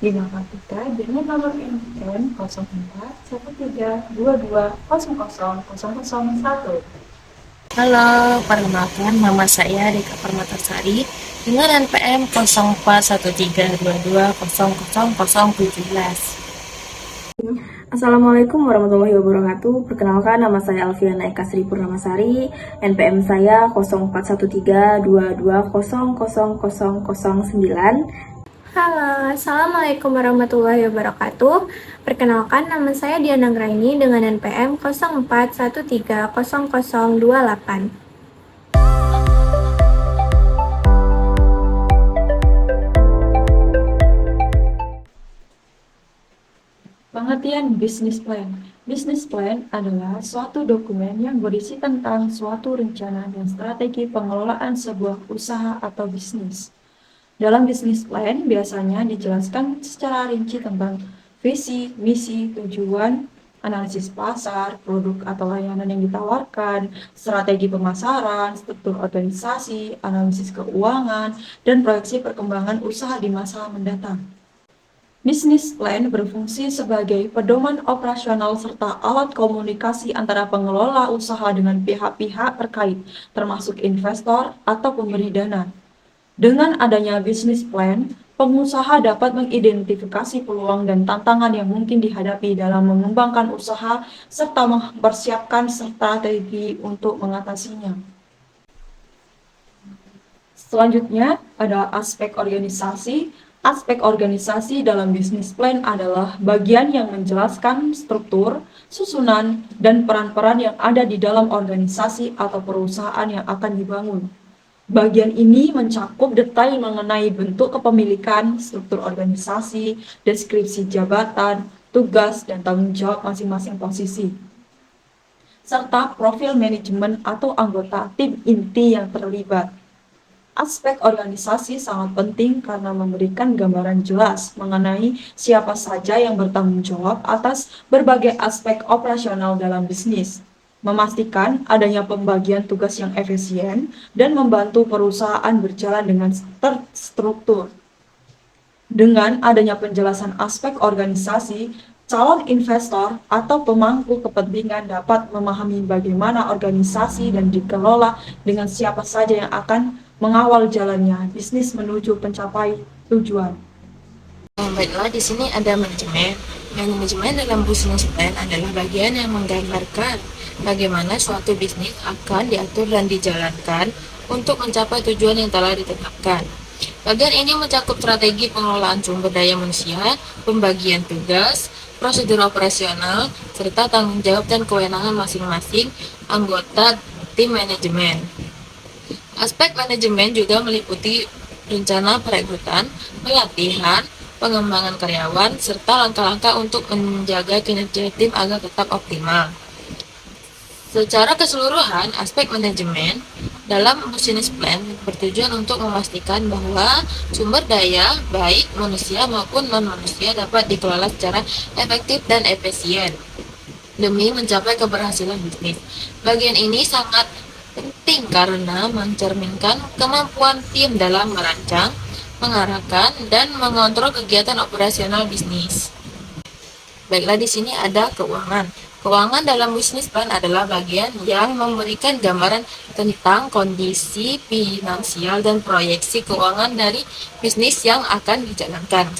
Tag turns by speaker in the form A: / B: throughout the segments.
A: Gunakan kita dengan nomor NPM 041322000001.
B: Halo, perkenalkan nama saya Deka Permatasari dengan NPM 041322000017.
C: Assalamualaikum warahmatullahi wabarakatuh. Perkenalkan nama saya Alfiana Eka Sri Purnamasari. NPM saya 041322000009.
D: Halo, Assalamualaikum warahmatullahi wabarakatuh. Perkenalkan, nama saya Diana Graini dengan NPM 0413000028.
A: Pengertian bisnis plan. Bisnis plan adalah suatu dokumen yang berisi tentang suatu rencana dan strategi pengelolaan sebuah usaha atau bisnis. Dalam bisnis plan biasanya dijelaskan secara rinci tentang visi, misi, tujuan, analisis pasar, produk atau layanan yang ditawarkan, strategi pemasaran, struktur organisasi, analisis keuangan, dan proyeksi perkembangan usaha di masa mendatang. Bisnis plan berfungsi sebagai pedoman operasional serta alat komunikasi antara pengelola usaha dengan pihak-pihak terkait, termasuk investor atau pemberi dana. Dengan adanya bisnis plan, pengusaha dapat mengidentifikasi peluang dan tantangan yang mungkin dihadapi dalam mengembangkan usaha serta mempersiapkan strategi untuk mengatasinya. Selanjutnya, ada aspek organisasi. Aspek organisasi dalam bisnis plan adalah bagian yang menjelaskan struktur, susunan, dan peran-peran yang ada di dalam organisasi atau perusahaan yang akan dibangun. Bagian ini mencakup detail mengenai bentuk kepemilikan, struktur organisasi, deskripsi jabatan, tugas, dan tanggung jawab masing-masing posisi, serta profil manajemen atau anggota tim inti yang terlibat. Aspek organisasi sangat penting karena memberikan gambaran jelas mengenai siapa saja yang bertanggung jawab atas berbagai aspek operasional dalam bisnis, memastikan adanya pembagian tugas yang efisien, dan membantu perusahaan berjalan dengan terstruktur. Dengan adanya penjelasan aspek organisasi, calon investor atau pemangku kepentingan dapat memahami bagaimana organisasi dan dikelola dengan siapa saja yang akan mengawal jalannya bisnis menuju pencapai tujuan.
B: Baiklah, di sini ada manajemen. Manajemen dalam bisnis plan adalah bagian yang menggambarkan bagaimana suatu bisnis akan diatur dan dijalankan untuk mencapai tujuan yang telah ditetapkan. Bagian ini mencakup strategi pengelolaan sumber daya manusia, pembagian tugas, prosedur operasional, serta tanggung jawab dan kewenangan masing-masing anggota tim manajemen. Aspek manajemen juga meliputi rencana perekrutan, pelatihan, pengembangan karyawan, serta langkah-langkah untuk menjaga kinerja tim agar tetap optimal. Secara keseluruhan, aspek manajemen dalam bisnis plan bertujuan untuk memastikan bahwa sumber daya, baik manusia maupun non-manusia, dapat dikelola secara efektif dan efisien demi mencapai keberhasilan bisnis. Bagian ini sangat penting karena mencerminkan kemampuan tim dalam merancang, mengarahkan, dan mengontrol kegiatan operasional bisnis. Baiklah, di sini ada keuangan. Keuangan dalam bisnis plan adalah bagian yang memberikan gambaran tentang kondisi finansial dan proyeksi keuangan dari bisnis yang akan dijalankan.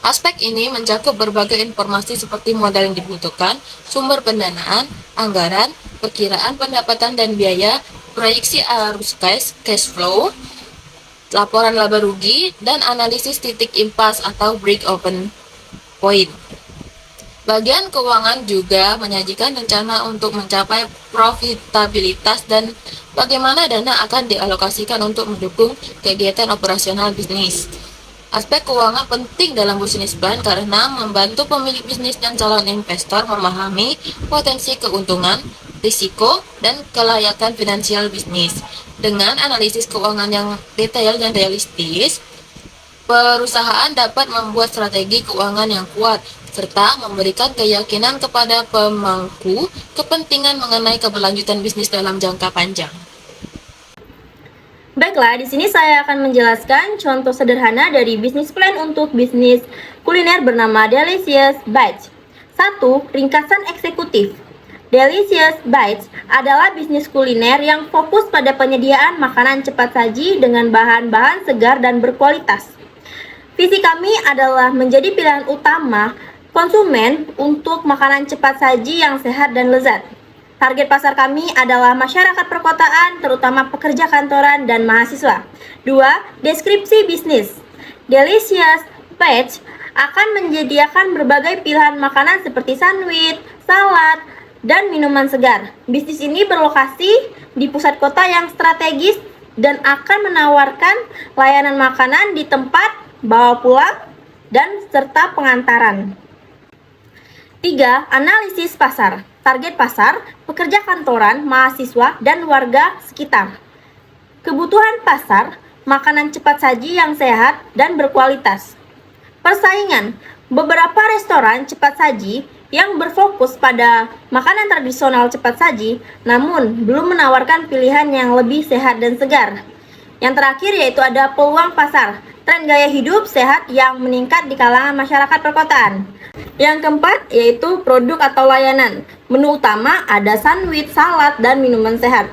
B: Aspek ini mencakup berbagai informasi seperti modal yang dibutuhkan, sumber pendanaan, anggaran, perkiraan pendapatan dan biaya, proyeksi arus cash flow, laporan laba rugi, dan analisis titik impas atau break-even point. Bagian keuangan juga menyajikan rencana untuk mencapai profitabilitas dan bagaimana dana akan dialokasikan untuk mendukung kegiatan operasional bisnis. Aspek keuangan penting dalam bisnis plan karena membantu pemilik bisnis dan calon investor memahami potensi keuntungan, risiko, dan kelayakan finansial bisnis. Dengan analisis keuangan yang detail dan realistis, perusahaan dapat membuat strategi keuangan yang kuat serta memberikan keyakinan kepada pemangku kepentingan mengenai keberlanjutan bisnis dalam jangka panjang.
C: Baiklah, di sini saya akan menjelaskan contoh sederhana dari bisnis plan untuk bisnis kuliner bernama Delicious Bites. 1. Ringkasan eksekutif. Delicious Bites adalah bisnis kuliner yang fokus pada penyediaan makanan cepat saji dengan bahan-bahan segar dan berkualitas. Visi kami adalah menjadi pilihan utama konsumen untuk makanan cepat saji yang sehat dan lezat. Target pasar kami adalah masyarakat perkotaan, terutama pekerja kantoran dan mahasiswa. 2. Deskripsi bisnis. Delicious Bites akan menyediakan berbagai pilihan makanan seperti sandwich, salad, dan minuman segar. Bisnis ini berlokasi di pusat kota yang strategis dan akan menawarkan layanan makanan di tempat, bawa pulang, dan serta pengantaran. 3. Analisis pasar. Target pasar, pekerja kantoran, mahasiswa, dan warga sekitar. Kebutuhan pasar, makanan cepat saji yang sehat dan berkualitas. Persaingan, beberapa restoran cepat saji yang berfokus pada makanan tradisional cepat saji, namun belum menawarkan pilihan yang lebih sehat dan segar. Yang terakhir yaitu ada peluang pasar, tren gaya hidup sehat yang meningkat di kalangan masyarakat perkotaan. Yang keempat yaitu produk atau layanan. Menu utama ada sandwich, salad, dan minuman sehat.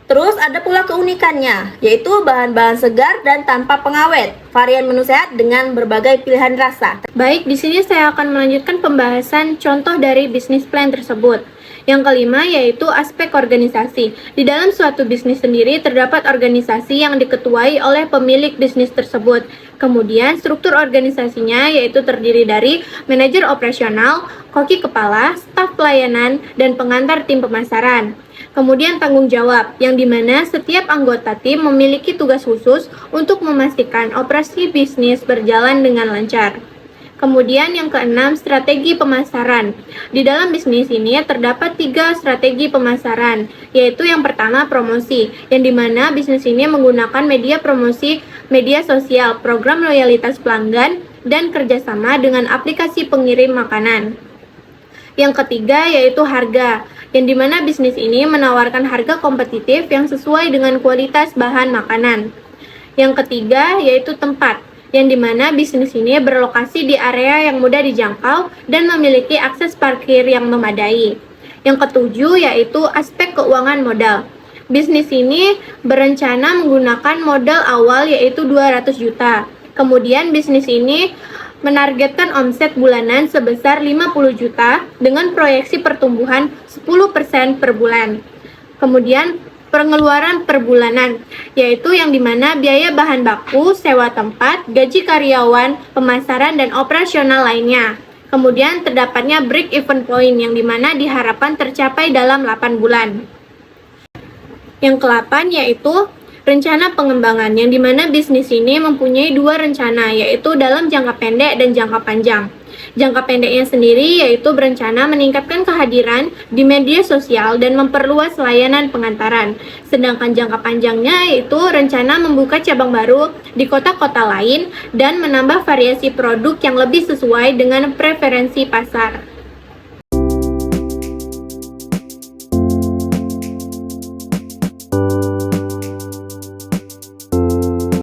C: Terus ada pula keunikannya, yaitu bahan-bahan segar dan tanpa pengawet. Varian menu sehat dengan berbagai pilihan rasa.
D: Baik, di sini saya akan melanjutkan pembahasan contoh dari bisnis plan tersebut. Yang kelima yaitu aspek organisasi. Di dalam suatu bisnis sendiri terdapat organisasi yang diketuai oleh pemilik bisnis tersebut. Kemudian struktur organisasinya yaitu terdiri dari manajer operasional, koki kepala, staf pelayanan, dan pengantar tim pemasaran. Kemudian tanggung jawab, yang dimana setiap anggota tim memiliki tugas khusus untuk memastikan operasi bisnis berjalan dengan lancar. Kemudian yang keenam, strategi pemasaran. Di dalam bisnis ini terdapat 3 strategi pemasaran, yaitu yang pertama promosi, yang dimana bisnis ini menggunakan media promosi, media sosial, program loyalitas pelanggan, dan kerjasama dengan aplikasi pengirim makanan. Yang ketiga yaitu harga, yang dimana bisnis ini menawarkan harga kompetitif yang sesuai dengan kualitas bahan makanan. Yang ketiga yaitu tempat, yang dimana bisnis ini berlokasi di area yang mudah dijangkau dan memiliki akses parkir yang memadai. Yang ketujuh yaitu aspek keuangan modal. Bisnis ini berencana menggunakan modal awal yaitu 200 juta. Kemudian bisnis ini menargetkan omset bulanan sebesar 50 juta dengan proyeksi pertumbuhan 10% per bulan. Kemudian pengeluaran per bulanan, yaitu yang dimana biaya bahan baku, sewa tempat, gaji karyawan, pemasaran, dan operasional lainnya. Kemudian terdapatnya break even point yang dimana diharapkan tercapai dalam 8 bulan. Yang ke-8 yaitu rencana pengembangan, yang dimana bisnis ini mempunyai 2 rencana, yaitu dalam jangka pendek dan jangka panjang. Jangka pendeknya sendiri yaitu berencana meningkatkan kehadiran di media sosial dan memperluas layanan pengantaran. Sedangkan jangka panjangnya yaitu rencana membuka cabang baru di kota-kota lain dan menambah variasi produk yang lebih sesuai dengan preferensi pasar.